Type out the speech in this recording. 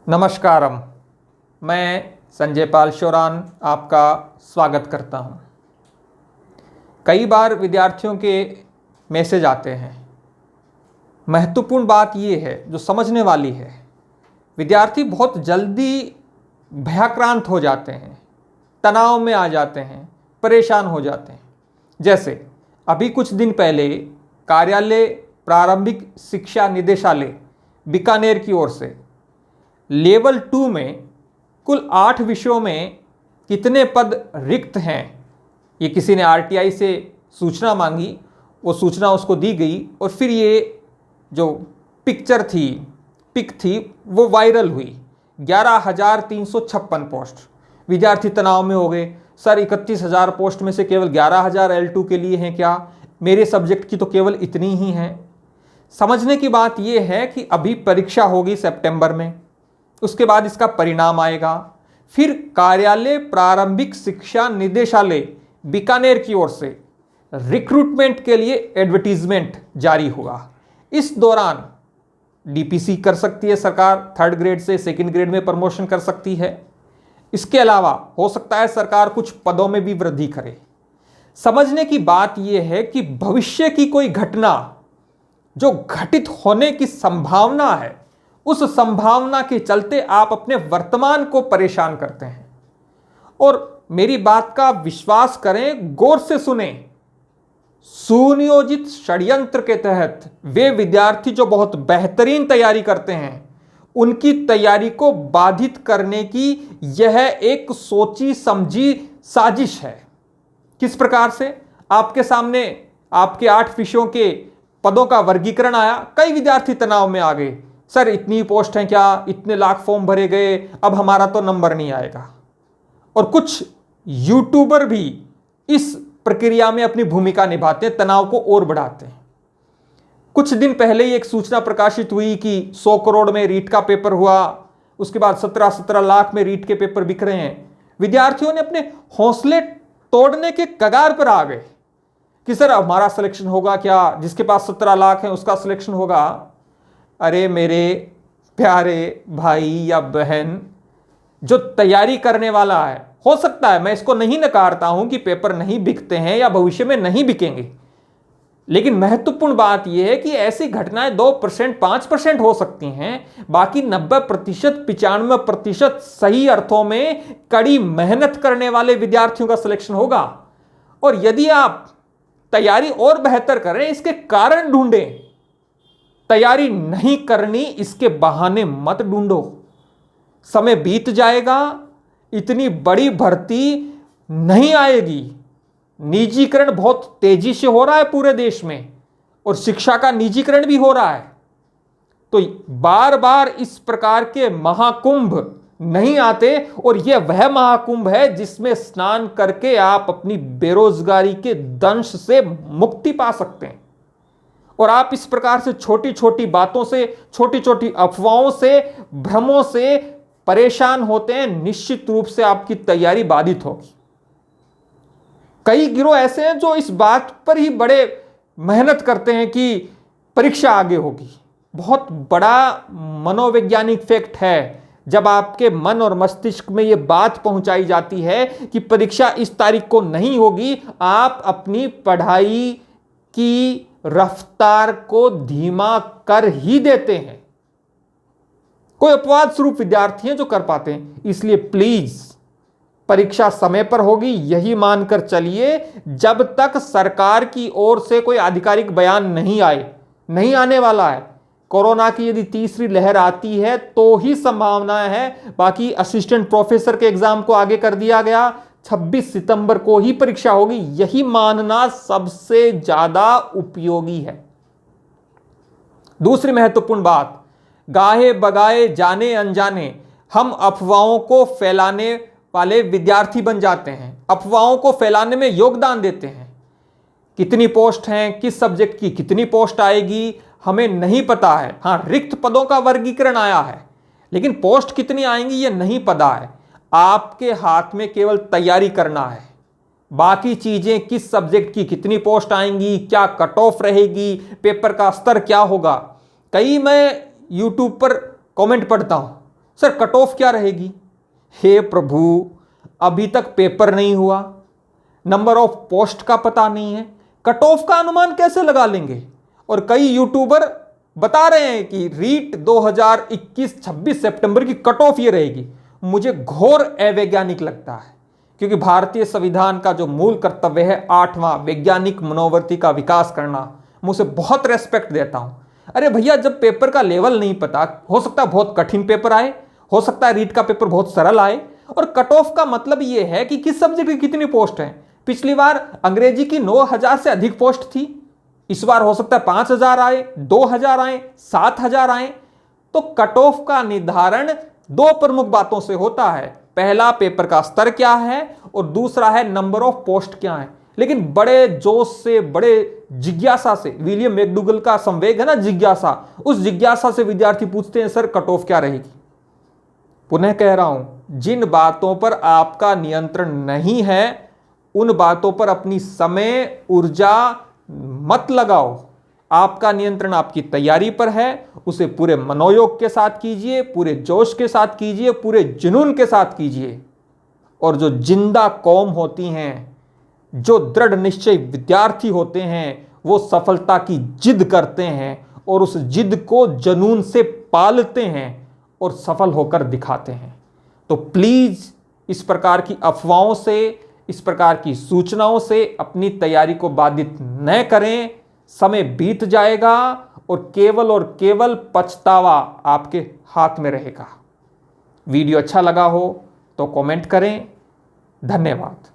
नमस्कारम। मैं संजय पाल शोरान आपका स्वागत करता हूं। कई बार विद्यार्थियों के मैसेज आते हैं। महत्वपूर्ण बात ये है जो समझने वाली है, विद्यार्थी बहुत जल्दी भयाक्रांत हो जाते हैं, तनाव में आ जाते हैं, परेशान हो जाते हैं। जैसे अभी कुछ दिन पहले कार्यालय प्रारंभिक शिक्षा निदेशालय बीकानेर की ओर से लेवल 2 में कुल 8 विषयों में कितने पद रिक्त हैं, ये किसी ने आरटीआई से सूचना मांगी, वो सूचना उसको दी गई और फिर ये जो पिक थी वो वायरल हुई। 11,356 पोस्ट। विद्यार्थी तनाव में हो गए। सर 31,000 पोस्ट में से केवल 11,000 L2 के लिए हैं क्या? मेरे सब्जेक्ट की तो केवल इतनी ही हैं। समझने की बात यह है कि अभी परीक्षा होगी सितंबर में, उसके बाद इसका परिणाम आएगा, फिर कार्यालय प्रारंभिक शिक्षा निदेशालय बीकानेर की ओर से रिक्रूटमेंट के लिए एडवर्टीजमेंट जारी होगा। इस दौरान डीपीसी कर सकती है सरकार, 3rd ग्रेड से 2nd ग्रेड में प्रमोशन कर सकती है। इसके अलावा हो सकता है सरकार कुछ पदों में भी वृद्धि करे। समझने की बात यह है कि भविष्य की कोई घटना जो घटित होने की संभावना है, उस संभावना के चलते आप अपने वर्तमान को परेशान करते हैं। और मेरी बात का विश्वास करें, गौर से सुने। सुनियोजित षड्यंत्र के तहत वे विद्यार्थी जो बहुत बेहतरीन तैयारी करते हैं, उनकी तैयारी को बाधित करने की यह एक सोची समझी साजिश है। किस प्रकार से? आपके सामने आपके 8 विषयों के पदों का वर्गीकरण आया, कई विद्यार्थी तनाव में आ गए। सर इतनी पोस्ट हैं क्या? इतने लाख फॉर्म भरे गए, अब हमारा तो नंबर नहीं आएगा। और कुछ यूट्यूबर भी इस प्रक्रिया में अपनी भूमिका निभाते हैं, तनाव को और बढ़ाते हैं। कुछ दिन पहले ही एक सूचना प्रकाशित हुई कि 100 करोड़ में रीट का पेपर हुआ, उसके बाद 17 लाख में रीट के पेपर बिक रहे हैं। विद्यार्थियों ने अपने हौसले तोड़ने के कगार पर आ गए कि सर हमारा सिलेक्शन होगा क्या? जिसके पास 17 लाख है उसका सिलेक्शन होगा। अरे मेरे प्यारे भाई या बहन, जो तैयारी करने वाला है, हो सकता है, मैं इसको नहीं नकारता हूं कि पेपर नहीं बिकते हैं या भविष्य में नहीं बिकेंगे, लेकिन महत्वपूर्ण बात यह है कि ऐसी घटनाएं 2% 5% हो सकती हैं। बाकी 90% 95% सही अर्थों में कड़ी मेहनत करने वाले विद्यार्थियों का सिलेक्शन होगा। और यदि आप तैयारी और बेहतर करें, इसके कारण ढूंढें। तैयारी नहीं करनी इसके बहाने मत ढूंढो। समय बीत जाएगा, इतनी बड़ी भर्ती नहीं आएगी। निजीकरण बहुत तेजी से हो रहा है पूरे देश में, और शिक्षा का निजीकरण भी हो रहा है। तो बार बार इस प्रकार के महाकुंभ नहीं आते, और यह वह महाकुंभ है जिसमें स्नान करके आप अपनी बेरोजगारी के दंश से मुक्ति पा सकते हैं। और आप इस प्रकार से छोटी छोटी बातों से, छोटी छोटी अफवाहों से, भ्रमों से परेशान होते हैं, निश्चित रूप से आपकी तैयारी बाधित होगी। कई गिरोह ऐसे हैं जो इस बात पर ही बड़े मेहनत करते हैं कि परीक्षा आगे होगी। बहुत बड़ा मनोवैज्ञानिक फैक्ट है जब आपके मन और मस्तिष्क में यह बात पहुंचाई जाती है कि परीक्षा इस तारीख को नहीं होगी, आप अपनी पढ़ाई की रफ्तार को धीमा कर ही देते हैं। कोई अपवाद स्वरूप विद्यार्थी हैं जो कर पाते हैं। इसलिए प्लीज परीक्षा समय पर होगी यही मानकर चलिए, जब तक सरकार की ओर से कोई आधिकारिक बयान नहीं आए। नहीं आने वाला है। कोरोना की यदि तीसरी लहर आती है तो ही संभावनाएं है, बाकी असिस्टेंट प्रोफेसर के एग्जाम को आगे कर दिया गया। 26 सितंबर को ही परीक्षा होगी, यही मानना सबसे ज्यादा उपयोगी है। दूसरी महत्वपूर्ण बात, गाहे बगाए जाने अनजाने हम अफवाहों को फैलाने वाले विद्यार्थी बन जाते हैं। अफवाहों को फैलाने में योगदान देते हैं। कितनी पोस्ट हैं, किस सब्जेक्ट की कितनी पोस्ट आएगी, हमें नहीं पता है। हां, रिक्त पदों का वर्गीकरण आया है, लेकिन पोस्ट कितनी आएंगी यह नहीं पता है। आपके हाथ में केवल तैयारी करना है। बाकी चीजें, किस सब्जेक्ट की कितनी पोस्ट आएंगी, क्या कट ऑफ रहेगी, पेपर का स्तर क्या होगा। कई मैं यूट्यूब पर कमेंट पढ़ता हूं, सर कट ऑफ क्या रहेगी? हे प्रभु, अभी तक पेपर नहीं हुआ, नंबर ऑफ पोस्ट का पता नहीं है, कट ऑफ का अनुमान कैसे लगा लेंगे? और कई यूट्यूबर बता रहे हैं कि रीट 2021 26 सितंबर की कट ऑफ ये रहेगी। मुझे घोर अवैज्ञानिक लगता है, क्योंकि भारतीय संविधान का जो मूल कर्तव्य है 8वां वैज्ञानिक मनोवृत्ति का विकास करना, मैं उसे बहुत रेस्पेक्ट देता हूं। अरे भैया, जब पेपर का लेवल नहीं पता, हो सकता है बहुत कठिन पेपर आए, हो सकता है रीट का पेपर बहुत सरल आए, और कट ऑफ का मतलब यह है कि किस सब्जेक्ट की कितनी पोस्ट है। पिछली बार अंग्रेजी की 9000 से अधिक पोस्ट थी, इस बार हो सकता है 5000 आए, 2000 आए, 7000 आए। तो कट ऑफ का निर्धारण दो प्रमुख बातों से होता है, पहला पेपर का स्तर क्या है और दूसरा है नंबर ऑफ पोस्ट क्या है। लेकिन बड़े जोश से, बड़े जिज्ञासा से, विलियम मैकडूगल का संवेग है ना जिज्ञासा, उस जिज्ञासा से विद्यार्थी पूछते हैं सर कट ऑफ क्या रहेगी। पुनः कह रहा हूं, जिन बातों पर आपका नियंत्रण नहीं है उन बातों पर अपनी समय ऊर्जा मत लगाओ। आपका नियंत्रण आपकी तैयारी पर है, उसे पूरे मनोयोग के साथ कीजिए, पूरे जोश के साथ कीजिए, पूरे जुनून के साथ कीजिए। और जो जिंदा कौम होती हैं, जो दृढ़ निश्चय विद्यार्थी होते हैं, वो सफलता की जिद करते हैं और उस जिद को जुनून से पालते हैं और सफल होकर दिखाते हैं। तो प्लीज इस प्रकार की अफवाहों से, इस प्रकार की सूचनाओं से अपनी तैयारी को बाधित न करें। समय बीत जाएगा और केवल पछतावा आपके हाथ में रहेगा। वीडियो अच्छा लगा हो तो कमेंट करें। धन्यवाद।